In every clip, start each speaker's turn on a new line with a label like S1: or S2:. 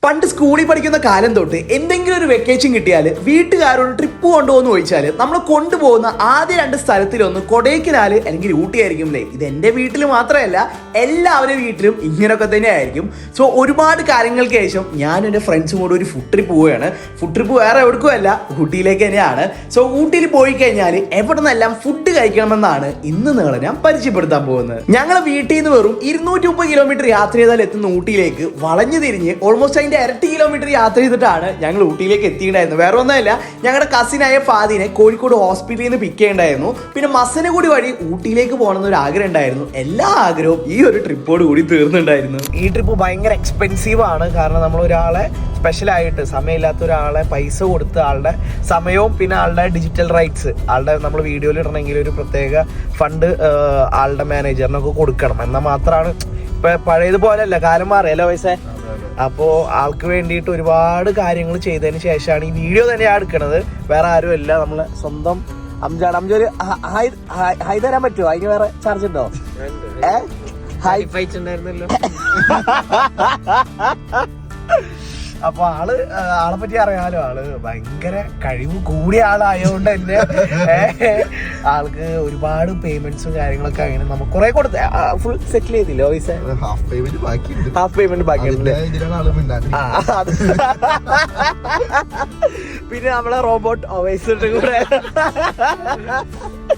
S1: പണ്ട് സ്കൂളിൽ പഠിക്കുന്ന കാലം തൊട്ട് എന്തെങ്കിലും ഒരു വെക്കേഷൻ കിട്ടിയാൽ വീട്ടുകാരോട് ട്രിപ്പ് കൊണ്ടുപോകുന്നു ചോദിച്ചാൽ നമ്മൾ കൊണ്ടുപോകുന്ന ആദ്യ രണ്ട് സ്ഥലത്തിലൊന്ന് കൊടൈക്കനാൽ അല്ലെങ്കിൽ ഊട്ടി ആയിരിക്കും അല്ലേ. ഇത് എൻ്റെ വീട്ടിൽ മാത്രമല്ല എല്ലാവരുടെ വീട്ടിലും ഇങ്ങനെയൊക്കെ തന്നെ ആയിരിക്കും. സോ ഒരുപാട് കാര്യങ്ങൾക്ക് ശേഷം ഞാനും എൻ്റെ ഫ്രണ്ട്സും കൂടെ ഒരു ഫുഡ് ട്രിപ്പ് പോവുകയാണ്. ഫുഡ് ട്രിപ്പ് വേറെ എവിടേക്കുമല്ല, ഊട്ടിയിലേക്ക് തന്നെയാണ്. സോ ഊട്ടിയിൽ പോയി കഴിഞ്ഞാൽ എവിടെ നിന്നെല്ലാം ഫുഡ് കഴിക്കണമെന്നാണ് ഇന്ന് നിങ്ങളെ ഞാൻ പരിചയപ്പെടുത്താൻ പോകുന്നത്. ഞങ്ങൾ വീട്ടിൽ നിന്ന് വെറും 230 കിലോമീറ്റർ യാത്ര ചെയ്താൽ എത്തുന്ന ഊട്ടിയിലേക്ക് വളഞ്ഞു തിരിഞ്ഞ് ഓൾമോസ്റ്റ് ഇരട്ടി കിലോമീറ്റർ യാത്ര ചെയ്തിട്ടാണ് ഞങ്ങൾ ഊട്ടിയിലേക്ക് എത്തിയിട്ടുണ്ടായിരുന്നത്. വേറെ ഒന്നുമല്ല, ഞങ്ങളുടെ കസിനായ ഫാദിനെ കോഴിക്കോട് ഹോസ്പിറ്റലിൽ നിന്ന് പിക്ക് ചെയ്യണ്ടായിരുന്നു. പിന്നെ മസനഗുഡി വഴി ഊട്ടിയിലേക്ക് പോകണമെന്ന് ഒരു ആഗ്രഹം ഉണ്ടായിരുന്നു. എല്ലാ ആഗ്രഹവും ഈ ഒരു ട്രിപ്പോട് കൂടി തീർന്നിട്ടുണ്ടായിരുന്നു. ഈ ട്രിപ്പ് ഭയങ്കര എക്സ്പെൻസീവ് ആണ്. കാരണം നമ്മൾ ഒരാളെ സ്പെഷ്യലായിട്ട് സമയമില്ലാത്ത ഒരാളെ പൈസ കൊടുത്ത് ആളുടെ സമയവും പിന്നെ ആളുടെ ഡിജിറ്റൽ റൈറ്റ്സ് ആളുടെ നമ്മൾ വീഡിയോയിൽ ഇടണമെങ്കിൽ ഒരു പ്രത്യേക ഫണ്ട് ആളുടെ മാനേജറിനൊക്കെ കൊടുക്കണം. എന്നാൽ മാത്രമാണ് ഇപ്പൊ പഴയതുപോലെയല്ല, കാലം മാറിയല്ലോ പൈസ. അപ്പോൾ ആൾക്ക് വേണ്ടിയിട്ട് ഒരുപാട് കാര്യങ്ങൾ ചെയ്തതിന് ശേഷമാണ് ഈ വീഡിയോ തന്നെ എടുക്കണത്. വേറെ ആരുമല്ല, നമ്മളെ സ്വന്തം അംജാണ്. അംജൊരു ഹായ് തരാൻ പറ്റുമോ? അതിന് വേറെ ചാർജ് ഉണ്ടോ? ഹായ് ഉണ്ടായിരുന്നല്ലോ. അപ്പൊ ആളെ പറ്റി അറിയാലോ, ആള് ഭയങ്കര കഴിവ് കൂടിയ ആളായതുകൊണ്ട് തന്നെ ആൾക്ക് ഒരുപാട് പേയ്മെന്റ്സും കാര്യങ്ങളൊക്കെ അങ്ങനെ നമുക്ക് കുറെ കൊടുത്ത് ഫുൾ സെറ്റിൽ ചെയ്തില്ലോ പൈസ. ഹാഫ് പേയ്മെന്റ് ബാക്കിയുണ്ട്. പിന്നെ നമ്മളെ റോബോട്ട് ഒവൈസിന്റെ കൂടെ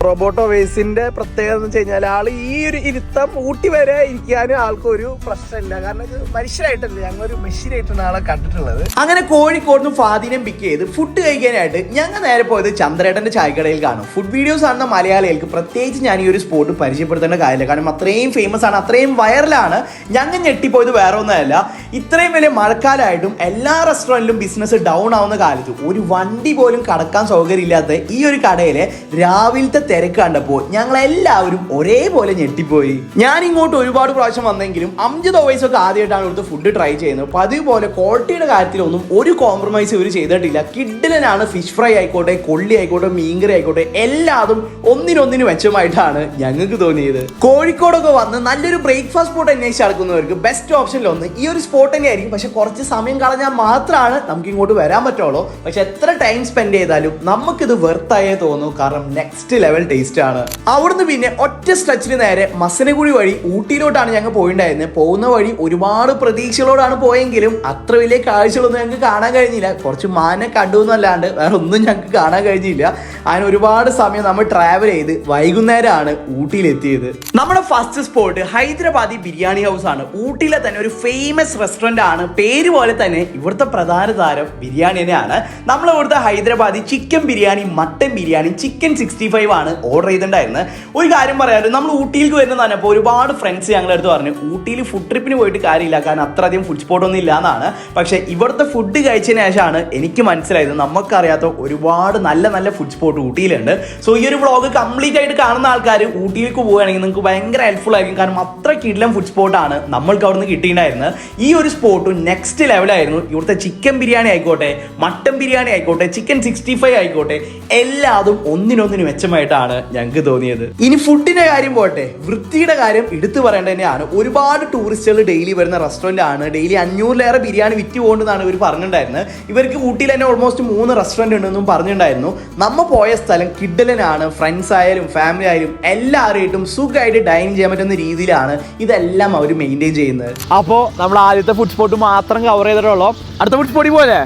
S1: റോബോട്ട് ഒവൈസിന്റെ പ്രത്യേകത എന്ന് വെച്ച് കഴിഞ്ഞാൽ ആള് ഈ ഒരു ഇരുത്തം ഊട്ടി വരെ ഇരിക്കാനും ആൾക്കൊരു പ്രശ്നമില്ല. കാരണം ഇത് മനുഷ്യരായിട്ടല്ല, ഞങ്ങളൊരു മെഷീനായിട്ടാണ് ആളെ കണ്ടിട്ടുള്ളത്. അങ്ങനെ കോഴിക്കോട് നിന്ന് ഫാദിനെ പിക്ക് ചെയ്ത് ഫുഡ് കഴിക്കാനായിട്ട് ഞങ്ങൾ നേരെ പോയത് ചന്ദ്രേട്ടന്റെ ചായക്കടയിൽ കാണും. ഫുഡ് വീഡിയോസ് കാണുന്ന മലയാളികൾക്ക് പ്രത്യേകിച്ച് ഞാൻ ഈ ഒരു സ്പോട്ട് പരിചയപ്പെടുത്തേണ്ട കാര്യമില്ല. കാരണം അത്രയും ഫേമസ് ആണ്, അത്രയും വൈറലാണ്. ഞങ്ങൾ ഞെട്ടിപ്പോയത് വേറെ ഒന്നുമല്ല, ഇത്രയും വലിയ മഴക്കാലമായിട്ടും എല്ലാ റെസ്റ്റോറൻറ്റിലും ബിസിനസ് ഡൗൺ ആവുന്ന കാലത്ത് ഒരു വണ്ടി പോലും കടക്കാൻ സൗകര്യമില്ലാത്ത ഈ ഒരു കടയിലെ രാവിലത്തെ തിരക്ക് കണ്ടപ്പോൾ ഞങ്ങളെല്ലാവരും ഒരേപോലെ ഞെട്ടിപ്പോയി. ഞാൻ ഇങ്ങോട്ട് ഒരുപാട് പ്രാവശ്യം വന്നെങ്കിലും അംജദ് ഒവൈസ് ഒക്കെ ആദ്യമായിട്ടാണ് ഇവിടുത്തെ ഫുഡ് ട്രൈ ചെയ്യുന്നത്. അപ്പോൾ അതുപോലെ ക്വാളിറ്റിയുടെ കാര്യത്തിലൊന്നും ഒരു കോംപ്രമൈസ് ഇവർ ചെയ്തിട്ടില്ല. കിഡിലനാണ്. ഫിഷ് ഫ്രൈ ആയിക്കോട്ടെ, കൊള്ളി ആയിക്കോട്ടെ, മീൻകറി ആയിക്കോട്ടെ, എല്ലാതും ഒന്നിനൊന്നിന് മെച്ചമായിട്ടാണ് ഞങ്ങൾക്ക് തോന്നിയത്. കോഴിക്കോടൊക്കെ വന്ന് നല്ലൊരു ബ്രേക്ക്ഫാസ്റ്റ് സ്പോട്ട് അന്വേഷിച്ച് നടക്കുന്നവർക്ക് ബെസ്റ്റ് ഓപ്ഷനിലൊന്ന് ഈ ഒരു സ്പോട്ട് തന്നെയായിരിക്കും. പക്ഷെ കുറച്ച് സമയം കളഞ്ഞാൽ മാത്രമാണ് നമുക്ക് ഇങ്ങോട്ട് വരാൻ പറ്റുള്ളൂ. പക്ഷെ എത്ര ടൈം സ്പെൻഡ് ചെയ്താലും നമുക്കിത് വെർത്തായേ തോന്നും. കാരണം നെക്സ്റ്റ് ലെവൽ ടേസ്റ്റ് ആണ്. അവിടുന്ന് പിന്നെ ഒറ്റ സ്ട്രെച്ചിന് നേരെ മസനഗുഡി വഴി ഊട്ടിയിലോട്ടാണ് ഞങ്ങൾ പോയിട്ടുണ്ടായിരുന്നത്. പോകുന്ന വഴി ഒരുപാട് പ്രതീക്ഷകളോടാണ് പോയെങ്കിലും അത്ര വലിയ കാഴ്ചകളൊന്നും ഞങ്ങൾക്ക് കാണാൻ കഴിഞ്ഞില്ല. കുറച്ച് മാനെ കണ്ടു എന്നല്ലാണ്ട് വേറെ ഒന്നും ഞങ്ങൾക്ക് കാണാൻ കഴിഞ്ഞില്ല. അതിന് ഒരുപാട് സമയം നമ്മൾ ട്രാവൽ ചെയ്ത് വൈകുന്നേരമാണ് ഊട്ടിയിലെത്തിയത്. നമ്മുടെ first spot Hyderabadi biryani house ആണ്. ഊട്ടിയിലെ തന്നെ ഒരു ഫേമസ് റെസ്റ്റോറന്റ് ആണ്. പേര് പോലെ തന്നെ ഇവിടുത്തെ പ്രധാന താരം ബിരിയാണി തന്നെയാണ്. നമ്മൾ ഇവിടുത്തെ Hyderabadi chicken biryani, mutton biryani, chicken 65 ആണ് ഓർഡർ ചെയ്തിട്ടുണ്ടായിരുന്നത്. ഒരു കാര്യം പറയാറ്, നമ്മൾ ഊട്ടിയിലേക്ക് വരുന്നത് തന്നെ അപ്പോൾ ഒരുപാട് ഫ്രണ്ട്സ് ഞങ്ങളുടെ അടുത്ത് പറഞ്ഞു ഊട്ടിയിൽ ഫുഡ് ട്രിപ്പിന് പോയിട്ട് കാര്യമില്ല, കാരണം അത്രയധികം ഫുഡ് സ്പോട്ട് ഒന്നും ഇല്ല എന്നാണ്. പക്ഷേ ഇവിടുത്തെ ഫുഡ് കഴിച്ചതിന് ശേഷമാണ് എനിക്ക് മനസ്സിലായത് നമുക്കറിയാത്ത ഒരുപാട് നല്ല നല്ല ഫുഡ് സ്പോട്ട് ഊട്ടിയിലുണ്ട്. സോ ഈ ഒരു വ്ളോഗ് കംപ്ലീറ്റ് ആയിട്ട് കാണുന്ന ആൾക്കാർ ഊട്ടിയിലേക്ക് പോവുകയാണെങ്കിൽ നിങ്ങൾക്ക് ഭയങ്കര ഹെൽപ്ഫുൾ ആയിരിക്കും. കാരണം അത്ര കിടിലൻ ഫുഡ് സ്പോട്ടാണ് നമ്മൾക്ക് അവിടെ നിന്ന് കിട്ടിയിട്ടുണ്ടായിരുന്നത്. ഈ ഒരു സ്പോട്ട് നെക്സ്റ്റ് ലെവലായിരുന്നു. ഇവിടുത്തെ ചിക്കൻ ബിരിയാണി ആയിക്കോട്ടെ, മട്ടൻ ബിരിയാണി ആയിക്കോട്ടെ, ചിക്കൻ 65 ആയിക്കോട്ടെ, എല്ലാതും ഒന്നിനൊന്നിന് മെച്ചമായിട്ടാണ് ഞങ്ങൾക്ക് തോന്നിയത്. ഇനി ഫുഡിന്റെ കാര്യം പോട്ടെ, വൃത്തിയുടെ കാര്യം എടുത്തു പറയേണ്ടത് തന്നെയാണ്. ഒരുപാട് ടൂറിസ്റ്റുകൾ ഡെയിലി വരുന്ന റെസ്റ്റോറന്റ് ആണ്. ഡെയിലി 500-ലേറെ ബിരിയാണി വിറ്റ് പോകുന്നതാണ് ഇവർ പറഞ്ഞിട്ടുണ്ടായിരുന്നത്. ഇവർക്ക് ഊട്ടിയിൽ തന്നെ ഓൾമോസ്റ്റ് 3 റെസ്റ്റോറന്റ് ഉണ്ടെന്നും പറഞ്ഞിട്ടുണ്ടായിരുന്നു. നമ്മ പോയ സ്ഥലം കിഡിലനാണ്. ഫ്രണ്ട്സ് ആയാലും ഫാമിലി ആയാലും എല്ലാവരുമായിട്ടും സുഖമായിട്ട് ഡൈൻ ചെയ്യാൻ പറ്റുന്ന രീതിയിലാണ് ഇതെല്ലാം അവർ മെയിൻറ്റെയിൻ ചെയ്യുന്നത്. അപ്പോൾ നമ്മൾ ആദ്യത്തെ ഫുഡ് സ്പോട്ട് മാത്രം കവർ ചെയ്തിട്ടുള്ളൂ. അടുത്ത ഫുഡ് സ്പോട്ടിൽ പോലെ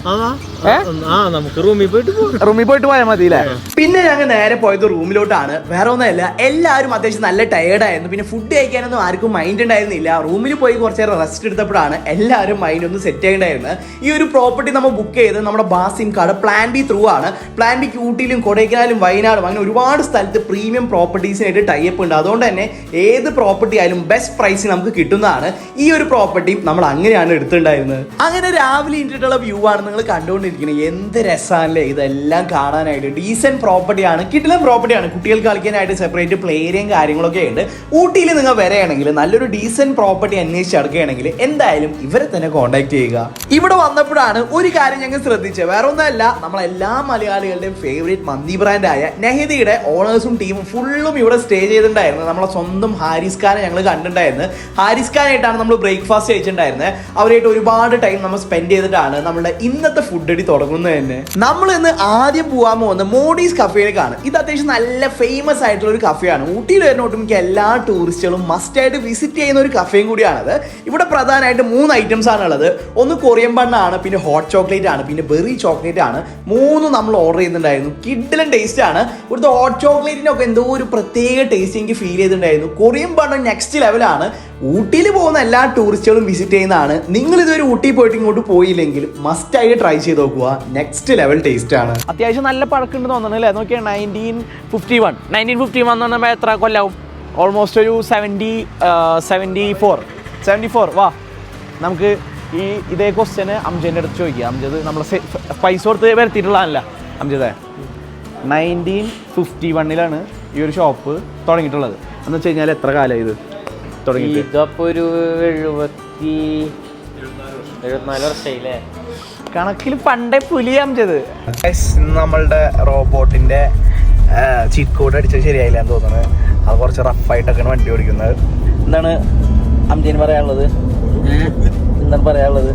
S1: നമുക്ക് റൂമിൽ പോയിട്ട് പോയാൽ മതി അല്ലേ. പിന്നെ ഞങ്ങൾ നേരെ പോയത് റൂമിലോട്ടാണ്. വേറെ ഒന്നുമല്ല, എല്ലാവരും അത്യാവശ്യം നല്ല ടയേർഡായിരുന്നു. പിന്നെ ഫുഡ് കഴിക്കാനൊന്നും ആർക്കും മൈൻഡ് ഉണ്ടായിരുന്നില്ല. റൂമിൽ പോയി കുറച്ച് നേരം റെസ്റ്റ് എടുത്തപ്പോഴാണ് എല്ലാവരും മൈൻഡ് ഒന്ന് സെറ്റ് ചെയ്യേണ്ടായിരുന്നത്. ഈ ഒരു പ്രോപ്പർട്ടി നമ്മൾ ബുക്ക് ചെയ്ത് നമ്മുടെ Basim card plan B through ആണ്. പ്ലാൻ ബി ഊട്ടിയിലും കൊടൈക്കനാലും വയനാടും അങ്ങനെ ഒരുപാട് സ്ഥലത്ത് പ്രീമിയം പ്രോപ്പർട്ടീസിനായിട്ട് ടൈപ്പ് ഉണ്ട്. അതുകൊണ്ട് തന്നെ ഏത് പ്രോപ്പർട്ടി ആയാലും ബെസ്റ്റ് പ്രൈസിൽ നമുക്ക് കിട്ടുന്നതാണ്. ഈ ഒരു പ്രോപ്പർട്ടിയും നമ്മൾ അങ്ങനെയാണ് എടുത്തിട്ടുണ്ടായിരുന്നത്. അങ്ങനെ രാവിലെ ഇട്ടിട്ടുള്ള വ്യൂ ആണ് നിങ്ങൾ കണ്ടുകൊണ്ടിരുന്നത്. കണ്ടുകൊണ്ടിരിക്കുന്നത്. എന്ത് രസമാണല്ലേ ഇതെല്ലാം കാണാനായിട്ട്. ഡീസൻറ്റ് പ്രോപ്പർട്ടിയാണ്, കിടിലൻ പ്രോപ്പർട്ടിയാണ്. കുട്ടികൾക്ക് കളിക്കാനായിട്ട് സെപ്പറേറ്റ് പ്ലേ ഏരിയയും കാര്യങ്ങളൊക്കെ ഉണ്ട്. ഊട്ടിയിൽ നിങ്ങൾ വരികയാണെങ്കിൽ നല്ലൊരു ഡീസൻറ്റ് പ്രോപ്പർട്ടി അന്വേഷിച്ച് നടക്കുകയാണെങ്കിൽ എന്തായാലും ഇവരെ തന്നെ കോൺടാക്ട് ചെയ്യുക. ഇവിടെ വന്നപ്പോഴാണ് ഒരു കാര്യം ഞങ്ങൾ ശ്രദ്ധിച്ചത്. വേറെ ഒന്നുമല്ല, നമ്മളെല്ലാ മലയാളികളുടെയും ഫേവറേറ്റ് മന്തി ബ്രാൻഡായ നെഹദിയുടെ ഓണേഴ്സും ടീമും ഫുള്ളും ഇവിടെ സ്റ്റേ ചെയ്തിട്ടുണ്ടായിരുന്നു. നമ്മളെ സ്വന്തം ഹാരിസ് ഖാനെ ഞങ്ങൾ കണ്ടിട്ടുണ്ടായിരുന്നു. ഹാരിസ് ഖാനായിട്ടാണ് നമ്മൾ ബ്രേക്ക്ഫാസ്റ്റ് കഴിച്ചിട്ടുണ്ടായിരുന്നത്. അവരായിട്ട് ഒരുപാട് ടൈം നമ്മൾ സ്പെൻഡ് ചെയ്തിട്ടാണ് നമ്മുടെ ഇന്നത്തെ ഫുഡ് അടി തുടങ്ങുന്നത് തന്നെ. നമ്മൾ ഇന്ന് ആദ്യം പോകാൻ പോകുന്നത് മോഡീസ് കഫേയിലേക്കാണ്. ഇത് അത്യാവശ്യം നല്ല ഫേമസ് ആയിട്ടുള്ള ഒരു കഫേയാണ്. ഊട്ടിയിൽ വരുന്ന ഒട്ടുമിക്ക എല്ലാ ടൂറിസ്റ്റുകളും മസ്റ്റ് ആയിട്ട് വിസിറ്റ് ചെയ്യുന്ന ഒരു കഫേയും കൂടിയാണത്. ഇവിടെ പ്രധാനമായിട്ട് 3 ഐറ്റംസ് ആണ് ഉള്ളത്. ഒന്ന് കൊറിയൻ ബണ്ണാണ്, പിന്നെ ഹോട്ട് ചോക്ലേറ്റ് ആണ്, പിന്നെ ബെറി ചോക്ലേറ്റ് ആണ്. 3 നമ്മൾ ഓർഡർ ചെയ്യുന്നുണ്ടായിരുന്നു. കിഡിലൻ ടേസ്റ്റ് ആണ്. ഇവിടുത്തെ ഹോട്ട് ചോക്ലേറ്റിനൊക്കെ എന്തോ ഒരു പ്രത്യേക ടേസ്റ്റ് എനിക്ക് ഫീൽ ചെയ്തിട്ടുണ്ടായിരുന്നു. കൊറിയൻ ബണ്ണ് നെക്സ്റ്റ് ലെവലാണ്. ഊട്ടിയിൽ പോകുന്ന എല്ലാ ടൂറിസ്റ്റുകളും വിസിറ്റ് ചെയ്യുന്നതാണ്. നിങ്ങൾ ഇതൊരു ഊട്ടി പോയിട്ട് ഇങ്ങോട്ട് പോയില്ലെങ്കിൽ മസ്റ്റ് ആയിട്ട് ട്രൈ ചെയ്ത് നോക്കുക. നെക്സ്റ്റ് ലെവൽ ടേസ്റ്റ് ആണ്.
S2: അത്യാവശ്യം നല്ല പഴക്കുണ്ട് തോന്നുന്നു അല്ലേ? നോക്കിയാൽ 1951 എന്ന് പറഞ്ഞാൽ എത്ര കൊല്ലാവും? ഓൾമോസ്റ്റ് ഒരു 74. വാ, നമുക്ക് ഇതേ ക്വസ്റ്റ്യന് അംജദിൻ്റെ അടുത്ത് ചോദിക്കുക. അംജദ് നമ്മളെ പൈസ കൊടുത്ത് വരുത്തിയിട്ടുള്ളതല്ല. അംജദേ, 1951 ഈ ഒരു ഷോപ്പ് തുടങ്ങിയിട്ടുള്ളത്. എന്ന് വെച്ച് കഴിഞ്ഞാൽ എത്ര കാലമായി ഇത് തുടങ്ങിയിട്ട്?
S3: ഇതപ്പോൾ ഒരു 74 വർഷമായില്ലേ?
S2: കണക്കിൽ പണ്ടേ പുലി അംജദ്.
S1: നമ്മളുടെ റോബോട്ടിന്റെ ചീറ്റ് കോഡ് അടിച്ചത് ശരിയായില്ല എന്ന് തോന്നുന്നത്. അത് കുറച്ച് റഫായിട്ടൊക്കെയാണ് വണ്ടി ഓടിക്കുന്നത്.
S2: എന്താണ് അംജദിന് പറയാനുള്ളത്? എന്താണ് പറയാനുള്ളത്?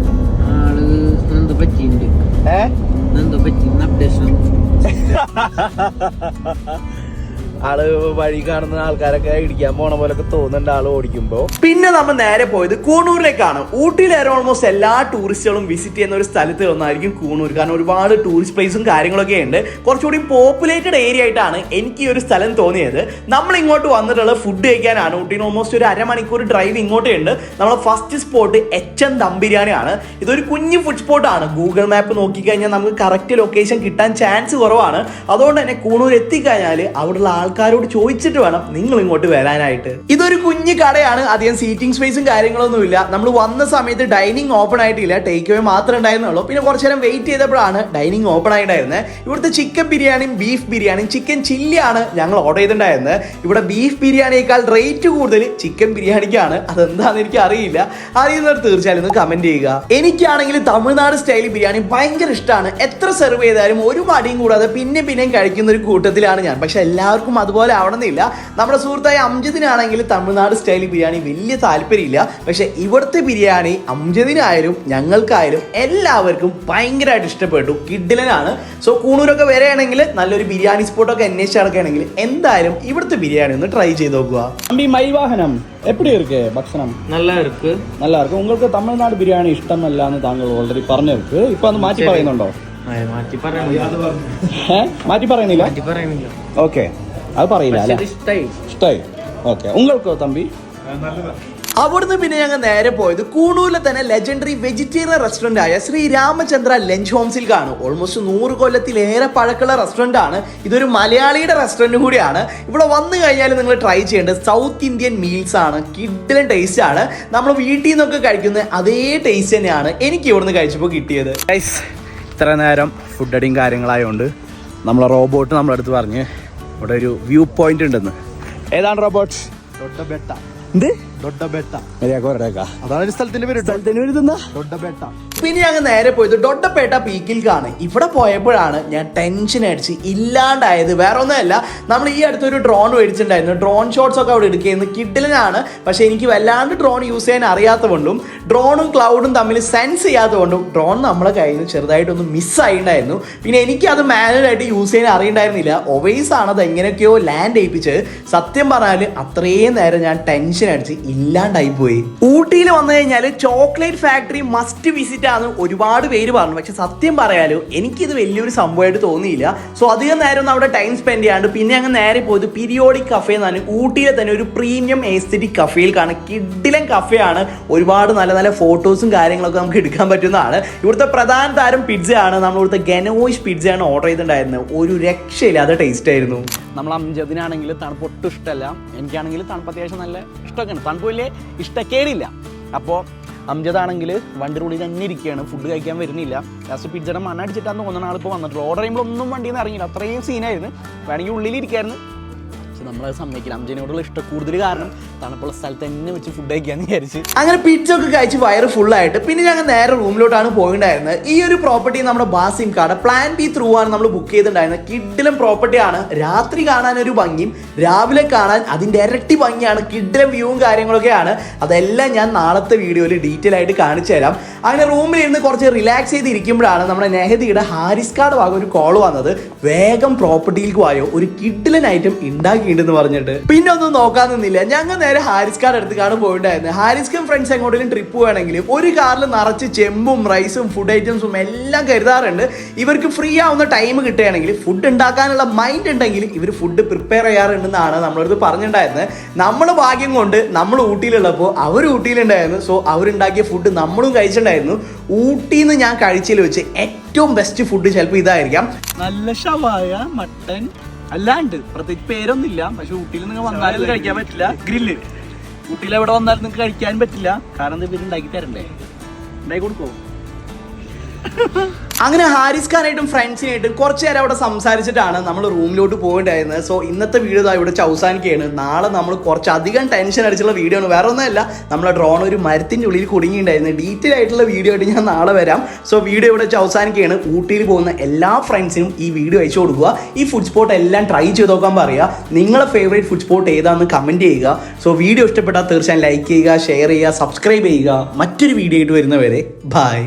S1: ആള് വഴി കാണുന്ന ആൾക്കാരൊക്കെ ഇടിക്കാൻ പോണ പോലൊക്കെ തോന്നുന്നുണ്ട് ആള് ഓടിക്കുമ്പോ. പിന്നെ നമ്മൾ നേരെ പോയത് കൂണൂരിലേക്കാണ്. ഊട്ടിയിലേറെ ഓൾമോസ്റ്റ് എല്ലാ ടൂറിസ്റ്റുകളും വിസിറ്റ് ചെയ്യുന്ന ഒരു സ്ഥലത്ത് ഒന്നായിരിക്കും കൂണൂർ. കാരണം ഒരുപാട് ടൂറിസ്റ്റ് പ്ലേസും കാര്യങ്ങളൊക്കെ ഉണ്ട്. കുറച്ചുകൂടി പോപ്പുലേറ്റഡ് ഏരിയ ആയിട്ടാണ് എനിക്ക് ഈ ഒരു സ്ഥലം തോന്നിയത്. നമ്മൾ ഇങ്ങോട്ട് വന്നിട്ടുള്ള ഫുഡ് കഴിക്കാനാണ്. ഊട്ടിയിൽ ഓൾമോസ്റ്റ് ഒരു അരമണിക്കൂർ ഡ്രൈവ് ഇങ്ങോട്ടേ ഉണ്ട്. നമ്മളെ ഫസ്റ്റ് സ്പോട്ട് HN ദം ബിരിയാണിയാണ്. ഇതൊരു കുഞ്ഞു ഫുഡ് സ്പോട്ടാണ്. ഗൂഗിൾ മാപ്പ് നോക്കിക്കഴിഞ്ഞാൽ നമുക്ക് കറക്റ്റ് ലൊക്കേഷൻ കിട്ടാൻ ചാൻസ് കുറവാണ്. അതുകൊണ്ട് തന്നെ കൂണൂർ എത്തിക്കഴിഞ്ഞാൽ അവിടെയുള്ള ആൾക്കാരോട് ചോദിച്ചിട്ട് വേണം നിങ്ങൾ ഇങ്ങോട്ട് വരാനായിട്ട്. ഇതൊരു കുഞ്ഞു കടയാണ്. അധികം സീറ്റിംഗ് സ്പേസും കാര്യങ്ങളൊന്നുമില്ല. നമ്മൾ വന്ന സമയത്ത് ഡൈനിങ് ഓപ്പൺ ആയിട്ടില്ല, ടേക്ക് അവേ മാത്രമേ ഉണ്ടായിരുന്നുള്ളൂ. പിന്നെ കുറച്ചു നേരം വെയിറ്റ് ചെയ്തപ്പോഴാണ് ഡൈനിങ് ഓപ്പൺ ആയിട്ടുണ്ടായിരുന്നത്. ഇവിടുത്തെ ചിക്കൻ ബിരിയാണിയും ബീഫ് ബിരിയാണിയും ചിക്കൻ ചില്ലിയാണ് ഞങ്ങൾ ഓർഡർ ചെയ്തിട്ടുണ്ടായിരുന്നത്. ഇവിടെ ബീഫ് ബിരിയാണിയേക്കാൾ റേറ്റ് കൂടുതൽ ചിക്കൻ ബിരിയാണിക്കാണ്. അതെന്താണെന്ന് എനിക്ക് അറിയില്ല. അറിയുന്നവർ തീർച്ചയായും ഒന്ന് കമന്റ് ചെയ്യുക. എനിക്കാണെങ്കിൽ തമിഴ്നാട് സ്റ്റൈൽ ബിരിയാണി ഭയങ്കര ഇഷ്ടമാണ്. എത്ര സെർവ് ചെയ്താലും ഒരു മടിയും കൂടാതെ പിന്നെയും കഴിക്കുന്ന ഒരു കൂട്ടത്തിലാണ് ഞാൻ. പക്ഷെ എല്ലാവർക്കും അതുപോലെ ആവണമെന്നില്ല. നമ്മുടെ സുഹൃത്തായ അംജദിനാണെങ്കിൽ തമിഴ്നാട് സ്റ്റൈൽ ബിരിയാണി വലിയ താല്പര്യമില്ല. പക്ഷെ ഇവിടുത്തെ ബിരിയാണി അംജദിനായാലും ഞങ്ങൾക്കായാലും എല്ലാവർക്കും ഭയങ്കരമായിട്ട് ഇഷ്ടപ്പെട്ടു. കിഡിലനാണ്. സോ കൂണൂരൊക്കെ വരികയാണെങ്കിൽ നല്ലൊരു ബിരിയാണി സ്പോട്ടൊക്കെ അന്വേഷിച്ച് നടക്കുകയാണെങ്കിൽ എന്തായാലും ഇവിടുത്തെ ബിരിയാണി ഒന്ന് ട്രൈ ചെയ്ത് നോക്കുക.
S4: மைவாகனம் எப்படி இருக்கு பக்ஷனம்?
S3: நல்லா இருக்கு.
S4: நல்லா இருக்கு. உங்களுக்கு தமிழ்நாடு பிரியாணி இஷ்டமല്ലാന്ന് താങ്കൾ ഓൾറെഡി പറഞ്ഞിருக்கு. ഇപ്പൊ അത് മാറ്റി പറയുന്നുണ്ടോ?
S3: മാറ്റി പറയുന്നില്ല.
S4: മാറ്റി പറയുന്നില്ല. ഓക്കെ, അത് പറയില്ല അല്ലേ? ഇഷ്ടായി. ഓക്കെ, ഉങ്ങൾക്ക് തമ്പി?
S1: അവിടുന്ന് പിന്നെ ഞങ്ങൾ നേരെ പോയത് കൂണൂരിലെ തന്നെ ലെജൻഡറി വെജിറ്റേറിയൻ റെസ്റ്റോറന്റ് ആയ ശ്രീ രാമചന്ദ്ര ലഞ്ച് ഹോംസിലേക്കാണ്. ഓൾമോസ്റ്റ് 100 കൊല്ലത്തിലേറെ പഴക്കമുള്ള റെസ്റ്റോറന്റ് ആണ്. ഇതൊരു മലയാളിയുടെ റെസ്റ്റോറന്റ് കൂടിയാണ്. ഇവിടെ വന്നു കഴിഞ്ഞാൽ നിങ്ങൾ ട്രൈ ചെയ്യേണ്ടത് സൗത്ത് ഇന്ത്യൻ മീൽസ് ആണ്. കിഡിലൻ ടേസ്റ്റ് ആണ്. നമ്മൾ വീട്ടിൽ നിന്നൊക്കെ കഴിക്കുന്ന അതേ ടേസ്റ്റ് തന്നെയാണ് എനിക്ക് ഇവിടുന്ന് കഴിച്ചപ്പോൾ കിട്ടിയത്.
S4: ഇത്ര നേരം ഫുഡ് അടിയും കാര്യങ്ങളായതുകൊണ്ട് നമ്മളെ റോബോട്ട് നമ്മളടുത്ത് പറഞ്ഞ് ഇവിടെ ഒരു വ്യൂ പോയിന്റ് ഉണ്ടെന്ന്. ഏതാണ് റോബോട്ട്?
S1: ദൊഡ്ഡബെട്ട.
S4: എന്ത്?
S1: ദൊഡ്ഡബെട്ട.
S4: അതാണ് ഒരു സ്ഥലത്തിന്റെ പേര്.
S1: ദൊഡ്ഡബെട്ട. പിന്നെ ഞങ്ങൾ നേരെ പോയത് ഡൊഡ്ഡപേട്ട പീക്കിൽക്കാണ്. ഇവിടെ പോയപ്പോഴാണ് ഞാൻ ടെൻഷൻ അടിച്ച് ഇല്ലാണ്ടായത്. വേറെ ഒന്നുമല്ല, നമ്മൾ ഈ അടുത്തൊരു ഡ്രോൺ മേടിച്ചിട്ടുണ്ടായിരുന്നു. ഡ്രോൺ ഷോട്ട്സ് ഒക്കെ അവിടെ എടുക്കുന്നത് കിഡിലനാണ്. പക്ഷെ എനിക്ക് വല്ലാണ്ട് ഡ്രോൺ യൂസ് ചെയ്യാൻ അറിയാത്തതുകൊണ്ടും ഡ്രോണും ക്ലൗഡും തമ്മിൽ സെൻസ് ചെയ്യാത്തതുകൊണ്ടും ഡ്രോൺ നമ്മളെ കയ്യിൽ നിന്ന് ചെറുതായിട്ടൊന്ന് മിസ്സായിട്ടുണ്ടായിരുന്നു. പിന്നെ എനിക്കത് മാനുവലായിട്ട് യൂസ് ചെയ്യാൻ അറിയണ്ടായിരുന്നില്ല. ഒവൈസ് ആണ് അത് എങ്ങനെയൊക്കെയോ ലാൻഡ് ചെയ്യിപ്പിച്ചത്. സത്യം പറഞ്ഞാൽ അത്രയും നേരം ഞാൻ ടെൻഷൻ അടിച്ച് ഇല്ലാണ്ടായി പോയി. ഊട്ടിയിൽ വന്നു കഴിഞ്ഞാൽ ചോക്ലേറ്റ് ഫാക്ടറി മസ്റ്റ് വിസിറ്റ് ആണ് ഒരുപാട് പേര് പറഞ്ഞു. പക്ഷെ സത്യം പറയാലോ എനിക്കിത് വലിയൊരു സംഭവമായിട്ട് തോന്നിയില്ല. സോ അധികം നേരം ഒന്നും അവിടെ ടൈം സ്പെൻഡ് ചെയ്യാണ്ട് പിന്നെ അങ്ങ് നേരെ പോയത് പീരിയോഡിക് കഫേ എന്നാണ്. ഊട്ടിയിലെ തന്നെ ഒരു പ്രീമിയം എസ്തെറ്റിക് കഫേയിൽക്കാണ്. കിഡിലൻ കഫേ ആണ്. ഒരുപാട് നല്ല നല്ല ഫോട്ടോസും കാര്യങ്ങളൊക്കെ നമുക്ക് എടുക്കാൻ പറ്റുന്നതാണ്. ഇവിടുത്തെ പ്രധാന താരം പിസ്സയാണ്. നമ്മൾ ഇവിടുത്തെ ഗനോയിഷ് പിസ്സയാണ് ഓർഡർ ചെയ്തിട്ടുണ്ടായിരുന്നത്. ഒരു രക്ഷയില്ലാതെ ടേസ്റ്റ് ആയിരുന്നു.
S2: നമ്മൾ അംജദിനാണെങ്കിൽ തണുപ്പ് ഒട്ടും ഇഷ്ടമല്ല. എനിക്കാണെങ്കിൽ തണുപ്പ് അത്യാവശ്യം നല്ല ഇഷ്ടമൊക്കെയാണ്. തണുപ്പ് വലിയ ഇഷ്ടക്കേടില്ല. അപ്പോൾ അംജദാണെങ്കിൽ വണ്ടിയുടെ ഉള്ളിൽ തന്നെ ഇരിക്കുകയാണ്, ഫുഡ് കഴിക്കാൻ വരുന്നില്ല. ലാസ്റ്റ് പിജ്ജയുടെ മണ്ണടിച്ചിട്ടാന്ന് തോന്നുന്ന ആളിപ്പോൾ വന്നിട്ട് ഓർഡർ ചെയ്യുമ്പോൾ ഒന്നും വണ്ടിയിൽ നിന്ന് ഇറങ്ങിയില്ല, അത്രയും സീനായിരുന്നു. വേണമെങ്കിൽ ഉള്ളിലിരിക്കായിരുന്നു, പക്ഷെ നമ്മളത് സമ്മതിക്കില്ല. അംജനോടുള്ള ഇഷ്ടം കൂടുതൽ കാരണം തണുപ്പുള്ള സ്ഥലത്ത് തന്നെ വെച്ച് ഫുഡ് കഴിക്കാന്ന് വിചാരിച്ച്
S1: അങ്ങനെ പിസ്സ ഒക്കെ കഴിച്ച് വയറ് ഫുള്ളായിട്ട് പിന്നെ ഞങ്ങൾ നേരെ റൂമിലോട്ടാണ് പോയിട്ടുണ്ടായിരുന്നത്. ഈ ഒരു പ്രോപ്പർട്ടി നമ്മുടെ Basim card plan B through ആണ് നമ്മൾ ബുക്ക് ചെയ്തിട്ടുണ്ടായിരുന്നത്. കിഡിലും പ്രോപ്പർട്ടിയാണ്, രാത്രി കാണാൻ ഒരു ഭംഗിയും രാവിലെ കാണാൻ അതിൻ്റെ ഇരട്ടി ഭംഗിയാണ്, കിഡിലും വ്യൂവും കാര്യങ്ങളൊക്കെയാണ്. അതെല്ലാം ഞാൻ നാളത്തെ വീഡിയോയിൽ ഡീറ്റെയിൽ ആയിട്ട് കാണിച്ചു തരാം. അങ്ങനെ റൂമിലിരുന്ന് കുറച്ച് റിലാക്സ് ചെയ്തിരിക്കുമ്പോഴാണ് നമ്മുടെ നെഹദിയുടെ ഹാരിസ് കാർഡ് ഭാഗം ഒരു കോൾ വന്നത്. വേഗം പ്രോപ്പർട്ടിയിലേക്ക് പോയോ, ഒരു കിഡിലൻ ഐറ്റം ഉണ്ടാക്കിയിട്ടുണ്ടെന്ന് പറഞ്ഞിട്ട്. പിന്നെ ഒന്നും നോക്കാൻ നിന്നില്ല, ഞങ്ങൾ നേരെ ഹാരിസ് കാർഡ് എടുത്ത് കാണാൻ പോയിട്ടുണ്ടായിരുന്നു. ഹാരിസ്ക്കും ഫ്രണ്ട്സ് എങ്ങോട്ടെങ്കിലും ട്രിപ്പ് പോവുകയാണെങ്കിലും ഒരു കാറിൽ നിറച്ച് ചെമ്പും റൈസും ഫുഡ് ഐറ്റംസും എല്ലാം കരുതാറുണ്ട്. ഇവർക്ക് ഫ്രീ ആവുന്ന ടൈം കിട്ടുകയാണെങ്കിൽ ഫുഡ് ഉണ്ടാക്കാനുള്ള മൈൻഡ് ഉണ്ടെങ്കിൽ ഇവർ ഫുഡ് പ്രിപ്പയർ ചെയ്യാറുണ്ടെന്നാണ് നമ്മളടുത്ത് പറഞ്ഞിട്ടുണ്ടായിരുന്നത്. നമ്മൾ ഭാഗ്യം കൊണ്ട് നമ്മൾ ഊട്ടിയിലുള്ളപ്പോൾ അവർ ഊട്ടിയിലുണ്ടായിരുന്നു. സോ അവരുണ്ടാക്കിയ ഫുഡ് നമ്മളും കഴിച്ചിട്ടുണ്ടായിരുന്നു. ഊട്ടിയിൽ നിന്ന് ഞാൻ കഴിച്ചതിൽ വെച്ച് ഏറ്റവും ബെസ്റ്റ് ഫുഡ് ചിലപ്പോൾ ഇതായിരിക്കാം.
S2: നല്ല ഷവായ, മട്ടൻ അല്ലാണ്ട് പ്രത്യേകിച്ച് പേരൊന്നുമില്ല. പക്ഷെ ഊട്ടിയിൽ നിങ്ങൾ വന്നാലും കഴിക്കാൻ പറ്റില്ല. ഗ്രില്ല് ഊട്ടിയിൽ എവിടെ വന്നാലും നിങ്ങൾക്ക് കഴിക്കാൻ പറ്റില്ല, കാരണം ഇത് ഉണ്ടാക്കി തരണ്ടേ, ഉണ്ടാക്കി കൊടുക്കോ.
S1: അങ്ങനെ ഹാരിസ് ഖാനായിട്ടും ഫ്രണ്ട്സിനായിട്ടും കുറച്ച് നേരം അവിടെ സംസാരിച്ചിട്ടാണ് നമ്മൾ റൂമിലോട്ട് പോയിട്ടുണ്ടായിരുന്നത്. സോ ഇന്നത്തെ വീഡിയോ ഇവിടെ അവസാനിക്കുകയാണ്. നാളെ നമ്മൾ കുറച്ചധികം ടെൻഷൻ അടിച്ചുള്ള വീഡിയോ ആണ്, വേറെ ഒന്നുമല്ല, നമ്മളെ ഡ്രോൺ ഒരു മരത്തിൻ്റെ ഉള്ളിൽ കുടുങ്ങിയിട്ടുണ്ടായിരുന്നു. ഡീറ്റെയിൽ ആയിട്ടുള്ള വീഡിയോ ആയിട്ട് ഞാൻ നാളെ വരാം. സോ വീഡിയോ ഇവിടെ അവസാനിക്കുകയാണ്. ഊട്ടിയിൽ പോകുന്ന എല്ലാ ഫ്രണ്ട്സിനും ഈ വീഡിയോ അയച്ചു കൊടുക്കുക. ഈ ഫുഡ് സ്പോട്ട് എല്ലാം ട്രൈ ചെയ്ത് നോക്കാൻ പറയുക. നിങ്ങളുടെ ഫേവറേറ്റ് ഫുഡ് സ്പോട്ട് ഏതാണെന്ന് കമൻറ്റ് ചെയ്യുക. സോ വീഡിയോ ഇഷ്ടപ്പെട്ടാൽ തീർച്ചയായും ലൈക്ക് ചെയ്യുക, ഷെയർ ചെയ്യുക, സബ്സ്ക്രൈബ് ചെയ്യുക. മറ്റൊരു വീഡിയോ ആയിട്ട് വരുന്നവരെ ബൈ.